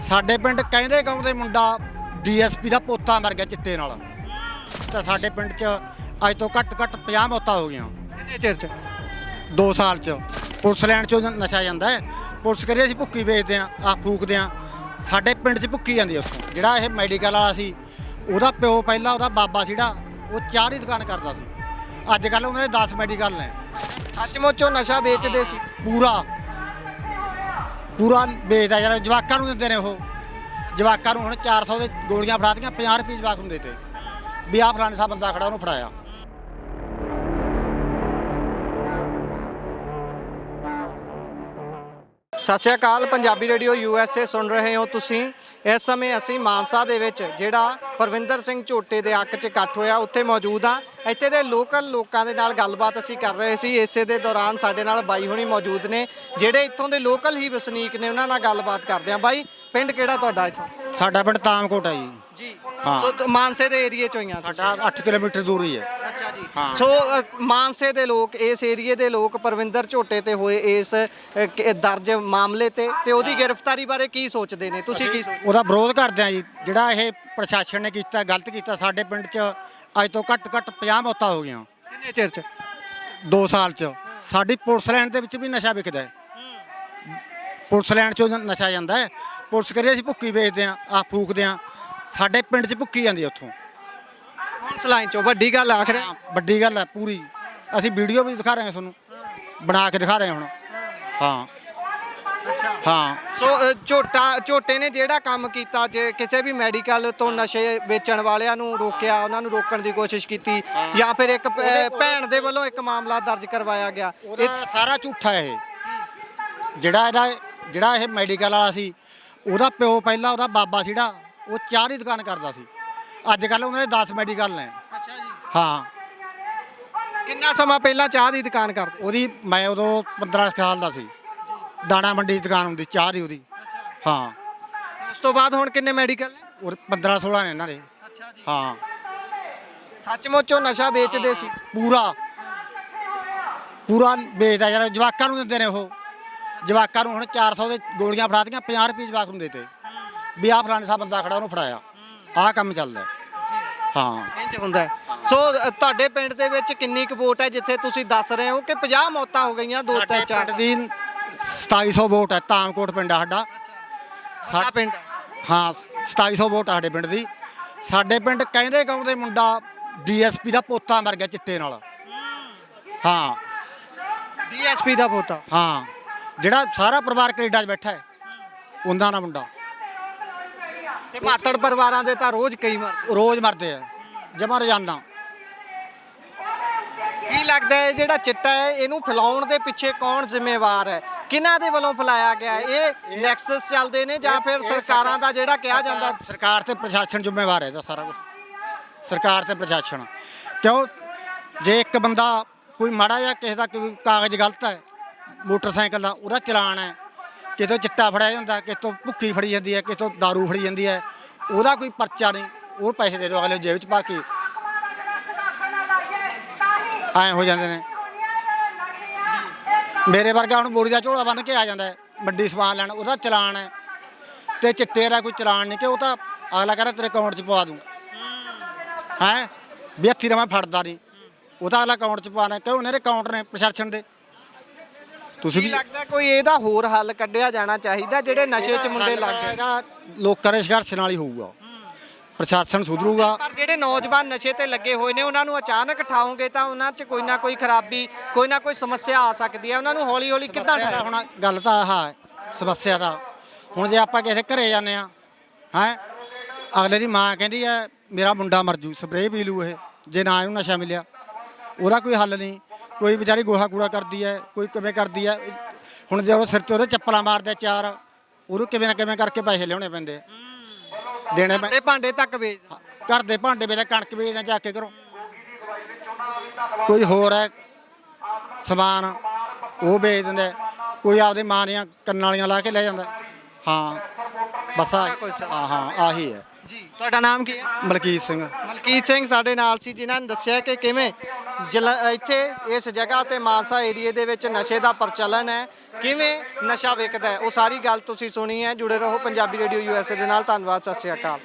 ਸਾਡੇ ਪਿੰਡ ਕਹਿੰਦੇ ਗਾਉਂ ਦੇ ਮੁੰਡਾ ਡੀਐਸਪੀ ਦਾ ਪੋਤਾ ਮਰ ਗਿਆ ਚਿੱਟੇ ਨਾਲ। ਤਾਂ ਸਾਡੇ ਪਿੰਡ 'ਚ ਅੱਜ ਤੋਂ ਘੱਟ 50 ਮੌਤਾਂ ਹੋ ਗਈਆਂ। ਕਿੰਨੇ ਚਿਰ ਚ? 2 ਸਾਲ 'ਚ ਪੁਲਿਸ ਲੈਣ 'ਚੋਂ ਨਸ਼ਾ ਜਾਂਦਾ ਹੈ। ਪੁਲਿਸ ਕਰੇ ਅਸੀਂ ਭੁੱਕੀ ਵੇਚਦੇ ਆ ਫੂਕਦੇ ਆ, ਸਾਡੇ ਪਿੰਡ 'ਚ ਭੁੱਕੀ ਜਾਂਦੀ ਉੱਥੋਂ। ਜਿਹੜਾ ਇਹ ਮੈਡੀਕਲ ਵਾਲਾ ਸੀ, ਉਹਦਾ ਪਿਓ ਪਹਿਲਾਂ ਉਹਦਾ ਬਾਬਾ ਸੀੜਾ ਉਹ ਚਾਹ ਦੀ ਦੁਕਾਨ ਕਰਦਾ ਸੀ। ਅੱਜ ਕੱਲ੍ਹ ਉਹਨਾਂ ਦੇ 10 ਮੈਡੀਕਲ ਨੇ। ਸੱਚਮੁੱਚੋਂ ਨਸ਼ਾ ਵੇਚਦੇ ਸੀ? ਪੂਰਾ ਵੇਚਦਾ ਯਾਰ, ਜਵਾਕਾਂ ਨੂੰ ਦਿੰਦੇ ਨੇ ਉਹ। ਜਵਾਕਾਂ ਨੂੰ ਹੁਣ 400 ਦੇ ਗੋਲੀਆਂ ਫੜਾਤੀਆਂ, 50 ਰੁਪਏ ਜਵਾਕ ਹੁੰਦੇ ਤੇ ਵੀ ਆਹ ਫਲਾਣੇ ਸਾਹਿਬ ਬੰਦਾ ਖੜਾ ਉਹਨੂੰ ਫੜਾਇਆ। ਸਤਿ ਸ਼੍ਰੀ ਅਕਾਲ, ਪੰਜਾਬੀ ਰੇਡੀਓ USA ਸੁਣ ਰਹੇ ਹੋ ਤੁਸੀਂ। ਇਸ ਸਮੇਂ ਅਸੀਂ ਮਾਨਸਾ ਦੇ ਵਿੱਚ ਜਿਹੜਾ ਪਰਵਿੰਦਰ ਸਿੰਘ ਝੋਟੇ ਦੇ ਹੱਕ 'ਚ ਇਕੱਠ ਹੋਇਆ ਉੱਥੇ ਮੌਜੂਦ ਹਾਂ। ਇੱਥੇ ਦੇ ਲੋਕਲ ਲੋਕਾਂ ਦੇ ਨਾਲ ਗੱਲਬਾਤ ਅਸੀਂ ਕਰ ਰਹੇ ਸੀ। ਇਸੇ ਦੇ ਦੌਰਾਨ ਸਾਡੇ ਨਾਲ ਬਾਈ ਹੁਣੀ ਮੌਜੂਦ ਨੇ ਜਿਹੜੇ ਇੱਥੋਂ ਦੇ ਲੋਕਲ ਹੀ ਵਸਨੀਕ ਨੇ, ਉਹਨਾਂ ਨਾਲ ਗੱਲਬਾਤ ਕਰਦੇ ਹਾਂ। ਬਾਈ, ਪਿੰਡ ਕਿਹੜਾ ਤੁਹਾਡਾ ਇੱਥੋਂ? ਸਾਡਾ ਪਿੰਡ ਤਾਮਕੋਟ ਹੈ ਜੀ। ਹਾਂ। ਸੋ ਮਾਨਸੇ ਦੇ ਏਰੀਏ 'ਚੋਂ ਹੀ ਆ? ਸਾਡਾ 8 ਕਿਲੋਮੀਟਰ ਦੂਰ ਹੀ ਹੈ। ਅੱਛਾ ਜੀ। ਹਾਂ। ਸੋ ਮਾਨਸੇ ਦੇ ਲੋਕ, ਇਸ ਏਰੀਏ ਦੇ ਲੋਕ ਪਰਵਿੰਦਰ ਝੋਟੇ ਤੇ ਹੋਏ ਇਸ ਦਰਜ ਮਾਮਲੇ ਤੇ ਉਹਦੀ ਗ੍ਰਿਫਤਾਰੀ ਬਾਰੇ ਕੀ ਸੋਚਦੇ ਨੇ? ਤੁਸੀਂ ਕੀ ਸੋਚਦੇ? ਉਹਦਾ ਵਿਰੋਧ ਕਰਦੇ ਆ ਜੀ। ਜਿਹੜਾ ਇਹ ਪ੍ਰਸ਼ਾਸਨ ਨੇ ਕੀਤਾ, ਗਲਤ ਕੀਤਾ। ਸਾਡੇ ਪਿੰਡ 'ਚ ਅੱਜ ਤੋਂ ਘੱਟ 50 ਮੌਤਾਂ ਹੋ ਗਈਆਂ। ਕਿੰਨੇ ਚਿਰ 'ਚ? 2 ਸਾਲ 'ਚ। ਸਾਡੀ ਪੁਲਿਸ ਲਾਈਨ ਦੇ ਵਿੱਚ ਵੀ ਨਸ਼ਾ ਵਿਕਦਾ ਹੈ। ਪੁਲਿਸ ਲਾਈਨ 'ਚੋਂ ਨਸ਼ਾ ਜਾਂਦਾ ਹੈ। ਪੁਲਿਸ ਕਰੇ ਅਸੀਂ ਭੁੱਕੀ ਵੇਚਦੇ ਆ ਫੂਕਦੇ ਆ, ਸਾਡੇ ਪਿੰਡ 'ਚ ਭੁੱਕੀ ਜਾਂਦੀ ਉੱਥੋਂ। ਪੁਲਿਸ ਲਾਈਨ 'ਚੋਂ? ਵੱਡੀ ਗੱਲ ਆਖਰ। ਵੱਡੀ ਗੱਲ ਹੈ ਪੂਰੀ। ਅਸੀਂ ਵੀਡੀਓ ਵੀ ਦਿਖਾ ਰਹੇ ਹਾਂ ਤੁਹਾਨੂੰ, ਬਣਾ ਕੇ ਦਿਖਾ ਰਹੇ ਹੁਣ। ਹਾਂ। ਅੱਛਾ। ਹਾਂ। ਸੋ ਝੋਟੇ ਨੇ ਜਿਹੜਾ ਕੰਮ ਕੀਤਾ, ਜੇ ਕਿਸੇ ਵੀ ਮੈਡੀਕਲ ਤੋਂ ਨਸ਼ੇ ਵੇਚਣ ਵਾਲਿਆਂ ਨੂੰ ਰੋਕਿਆ, ਉਹਨਾਂ ਨੂੰ ਰੋਕਣ ਦੀ ਕੋਸ਼ਿਸ਼ ਕੀਤੀ, ਜਾਂ ਫਿਰ ਇੱਕ ਭੈਣ ਦੇ ਵੱਲੋਂ ਇੱਕ ਮਾਮਲਾ ਦਰਜ ਕਰਵਾਇਆ ਗਿਆ, ਇਹ ਸਾਰਾ ਝੂਠਾ ਹੈ। ਇਹ ਜਿਹੜਾ ਇਹ ਮੈਡੀਕਲ ਵਾਲਾ ਸੀ, ਉਹਦਾ ਪਿਓ ਪਹਿਲਾਂ ਉਹਦਾ ਬਾਬਾ ਸੀੜਾ ਉਹ ਚਾਹ ਦੀ ਦੁਕਾਨ ਕਰਦਾ ਸੀ। ਅੱਜ ਕੱਲ੍ਹ ਉਹਨਾਂ ਦੇ 10 ਮੈਡੀਕਲ ਨੇ। ਅੱਛਾ ਜੀ। ਹਾਂ। ਕਿੰਨਾ ਸਮਾਂ ਪਹਿਲਾਂ ਚਾਹ ਦੀ ਦੁਕਾਨ ਕਰਦੇ? ਮੈਂ ਉਦੋਂ 15 ਸਾਲ ਦਾ ਸੀ। ਦਾਣਾ ਮੰਡੀ ਦੀ ਦੁਕਾਨ ਹੁੰਦੀ ਚਾਹ ਦੀ ਉਹਦੀ। ਹਾਂ। ਉਸ ਤੋਂ ਬਾਅਦ ਹੁਣ ਕਿੰਨੇ ਮੈਡੀਕਲ ਨੇ? ਔਰ 15-16 ਨੇ ਇਹਨਾਂ ਦੇ। ਅੱਛਾ ਜੀ। ਹਾਂ। ਸੱਚਮੁੱਚੋਂ ਨਸ਼ਾ ਵੇਚਦੇ ਸੀ? ਪੂਰਾ ਵੇਚਦਾ ਯਾਰ, ਜਵਾਕਾਂ ਨੂੰ ਦਿੰਦੇ ਨੇ ਉਹ। ਜਵਾਕਾਂ ਨੂੰ ਹੁਣ 400 ਦੇ ਗੋਲੀਆਂ ਫੜਾਤੀਆਂ, 50 ਰੁਪਏ ਜਵਾਕ ਹੁੰਦੇ ਤੇ ਵੀ ਆਹ ਫਲਾਣੇ ਸਾਹਿਬ ਬੰਦਾ ਖੜਾ ਉਹਨੂੰ ਫੜਾਇਆ। ਆਹ ਕੰਮ ਚੱਲਦਾ। ਹਾਂ। ਇੰਜ ਹੁੰਦਾ ਹੈ। ਸੋ ਤੁਹਾਡੇ ਪਿੰਡ ਦੇ ਵਿੱਚ ਕਿੰਨੀ ਕੁ ਵੋਟ ਹੈ ਜਿੱਥੇ ਤੁਸੀਂ ਦੱਸ ਰਹੇ ਹੋ ਕਿ 50 ਮੌਤਾਂ ਹੋ ਗਈਆਂ? 2-4 ਪਿੰਡ ਦੀ 2700 ਵੋਟ ਹੈ। ਤਾਮਕੋਟ ਪਿੰਡ ਆ ਸਾਡਾ। ਸਾਡਾ ਪਿੰਡ? ਹਾਂ, 2700 ਵੋਟ ਆ ਸਾਡੇ ਪਿੰਡ ਦੀ। ਸਾਡੇ ਪਿੰਡ ਕਹਿੰਦੇ ਗਾਉਂ ਦੇ ਮੁੰਡਾ ਡੀਐਸਪੀ ਦਾ ਪੋਤਾ ਮਰ ਗਿਆ ਚਿੱਟੇ ਨਾਲ। ਹਾਂ। ਡੀਐਸਪੀ ਦਾ ਪੋਤਾ? ਹਾਂ। ਜਿਹੜਾ ਸਾਰਾ ਪਰਿਵਾਰ ਕੈਨੇਡਾ 'ਚ ਬੈਠਾ ਹੈ, ਉਹਨਾਂ ਦਾ ਮੁੰਡਾ। ਤੇ ਮਾਤੜ ਪਰਿਵਾਰਾਂ ਦੇ ਤਾਂ ਰੋਜ਼ ਰੋਜ਼ ਮਰਦੇ ਆ, ਜਮਾਂ ਰੋਜ਼ਾਨਾ। ਕੀ ਲੱਗਦਾ ਹੈ ਜਿਹੜਾ ਚਿੱਟਾ ਹੈ ਇਹਨੂੰ ਫੈਲਾਉਣ ਦੇ ਪਿੱਛੇ ਕੌਣ ਜ਼ਿੰਮੇਵਾਰ ਹੈ? ਕਿਹਨਾਂ ਦੇ ਵੱਲੋਂ ਫੈਲਾਇਆ ਗਿਆ? ਇਹ ਨੈਕਸਸ ਚੱਲਦੇ ਨੇ ਜਾਂ ਫਿਰ ਸਰਕਾਰਾਂ ਦਾ ਜਿਹੜਾ ਕਿਹਾ ਜਾਂਦਾ? ਸਰਕਾਰ ਤੇ ਪ੍ਰਸ਼ਾਸਨ ਜ਼ਿੰਮੇਵਾਰ ਹੈ ਇਹਦਾ ਸਾਰਾ ਕੁਝ। ਸਰਕਾਰ ਤੇ ਪ੍ਰਸ਼ਾਸਨ। ਕਿਉਂ? ਜੇ ਇੱਕ ਬੰਦਾ ਕੋਈ ਮਾੜਾ ਜਾਂ ਕਿਸੇ ਦਾ ਕੋਈ ਕਾਗਜ਼ ਗਲਤ ਹੈ, ਮੋਟਰਸਾਈਕਲ ਦਾ, ਉਹਦਾ ਚਲਾਨ ਹੈ, ਕਿਤੋਂ ਚਿੱਟਾ ਫੜਿਆ ਜਾਂਦਾ, ਕਿਤੋਂ ਭੁੱਕੀ ਫੜੀ ਜਾਂਦੀ ਹੈ, ਕਿਤੋਂ ਦਾਰੂ ਫੜੀ ਜਾਂਦੀ ਹੈ, ਉਹਦਾ ਕੋਈ ਪਰਚਾ ਨਹੀਂ, ਉਹ ਪੈਸੇ ਦੇ ਦਿਓ ਅਗਲੇ ਜੇਬ 'ਚ ਪਾ ਕੇ। ਐਂ ਹੋ ਜਾਂਦੇ ਨੇ। ਮੇਰੇ ਵਰਗਾ ਹੁਣ ਬੋਰੀ ਦਾ ਝੋਲਾ ਬੰਨ੍ਹ ਕੇ ਆ ਜਾਂਦਾ ਹੈ ਮੰਡੀ ਸਮਾਨ ਲੈਣ, ਉਹਦਾ ਚਲਾਨ ਹੈ। ਤੇ ਚਿੱਟੇ ਦਾ ਕੋਈ ਚਲਾਨ ਨਹੀਂ, ਕਿ ਉਹ ਤਾਂ ਅਗਲਾ ਕਹਿੰਦਾ ਤੇਰੇ ਅਕਾਊਂਟ 'ਚ ਪਵਾ ਦੂੰ। ਹੈਂ ਵੀ ਹੱਥੀਂ ਮੈਂ ਫੜਦਾ ਨਹੀਂ, ਉਹ ਤਾਂ ਅਗਲਾ ਅਕਾਊਂਟ 'ਚ ਪਵਾਉਣਾ। ਕਿਉਂ? ਉਹਨਾਂ ਦੇ ਅਕਾਊਂਟ ਨੇ ਪ੍ਰਸ਼ਾਸਨ ਦੇ। ਤੁਸੀਂ ਵੀ ਲੱਗਦਾ ਕੋਈ ਇਹਦਾ ਹੋਰ ਹੱਲ ਕੱਢਿਆ ਜਾਣਾ ਚਾਹੀਦਾ ਜਿਹੜੇ ਨਸ਼ੇ 'ਚ ਮੁੰਡੇ ਲੱਗ ਗਏ? ਇਹਦਾ ਲੋਕਾਂ ਦੇ ਸੰਘਰਸ਼ ਨਾਲ ਹੀ ਹੋਊਗਾ। ਪ੍ਰਸ਼ਾਸਨ ਸੁਧਰੂਗਾ। ਪਰ ਜਿਹੜੇ ਨੌਜਵਾਨ ਨਸ਼ੇ ਤੇ ਲੱਗੇ ਹੋਏ ਨੇ ਉਹਨਾਂ ਨੂੰ ਅਚਾਨਕ ਠਾਓਗੇ ਤਾਂ ਉਹਨਾਂ 'ਚ ਕੋਈ ਨਾ ਕੋਈ ਖਰਾਬੀ, ਕੋਈ ਨਾ ਕੋਈ ਸਮੱਸਿਆ ਆ ਸਕਦੀ ਹੈ। ਉਹਨਾਂ ਨੂੰ ਹੌਲੀ ਹੌਲੀ ਕਿੱਦਾਂ ਠਾਇਆ? ਹੁਣ ਗੱਲ ਤਾਂ ਆਹ ਹੈ ਸਮੱਸਿਆ ਦਾ। ਹੁਣ ਜੇ ਆਪਾਂ ਕਿਸੇ ਘਰੇ ਜਾਂਦੇ ਹਾਂ, ਅਗਲੇ ਦੀ ਮਾਂ ਕਹਿੰਦੀ ਹੈ ਮੇਰਾ ਮੁੰਡਾ ਮਰ ਜੂ, ਸਪਰੇਅ ਪੀ ਲੂ ਇਹ, ਜੇ ਨਾ ਇਹਨੂੰ ਨਸ਼ਾ ਮਿਲਿਆ। ਉਹਦਾ ਕੋਈ ਹੱਲ ਨਹੀਂ। ਕੋਈ ਵਿਚਾਰੀ ਗੋਹਾ ਕੂੜਾ ਕਰਦੀ ਹੈ, ਕੋਈ ਕਿਵੇਂ ਕਰਦੀ ਹੈ। ਹੁਣ ਜੇ ਉਹ ਸਿਰ 'ਤੇ ਉਹਦੇ ਚੱਪਲਾਂ ਮਾਰਦੇ 4, ਉਹਨੂੰ ਕਿਵੇਂ ਨਾ ਕਿਵੇਂ ਕਰਕੇ ਪੈਸੇ ਲਿਆਉਣੇ ਪੈਂਦੇ, ਦੇਣੇ ਪੈਂਦੇ। ਭਾਂਡੇ ਤੱਕ ਵੇਚ ਘਰ ਦੇ ਭਾਂਡੇ ਵੇਲੇ ਕਣਕ ਵੇਚਦੇ ਜਾ ਕੇ ਕਰੋ। ਕੋਈ ਹੋਰ ਹੈ ਸਮਾਨ ਉਹ ਵੇਚ ਦਿੰਦੇ। ਕੋਈ ਆਪਦੇ ਮਾਂ ਦੀਆਂ ਕੰਨਾਂ ਵਾਲੀਆਂ ਲਾ ਕੇ ਲੈ ਜਾਂਦਾ। ਹਾਂ ਬਸ ਹਾਂ ਆਹੀ ਹੈ। ਜੀ ਤੁਹਾਡਾ ਨਾਮ ਕੀ ਹੈ? ਮਲਕੀਤ ਸਿੰਘ। ਮਲਕੀਤ ਸਿੰਘ ਸਾਡੇ ਨਾਲ ਸੀ, ਜਿਨ੍ਹਾਂ ਨੇ ਦੱਸਿਆ ਕਿ ਕਿਵੇਂ ਇੱਥੇ ਇਸ ਜਗ੍ਹਾ ਤੇ ਮਾਨਸਾ ਏਰੀਏ ਦੇ ਵਿੱਚ ਨਸ਼ੇ ਦਾ ਪ੍ਰਚਲਨ ਹੈ, ਕਿਵੇਂ ਨਸ਼ਾ ਵਿਕਦਾ ਹੈ। ਉਹ ਸਾਰੀ ਗੱਲ ਤੁਸੀਂ ਸੁਣੀ ਹੈ। ਜੁੜੇ ਰਹੋ ਪੰਜਾਬੀ ਰੇਡੀਓ USA ਦੇ ਨਾਲ। ਧੰਨਵਾਦ, ਸਤਿ ਸ਼੍ਰੀ ਅਕਾਲ।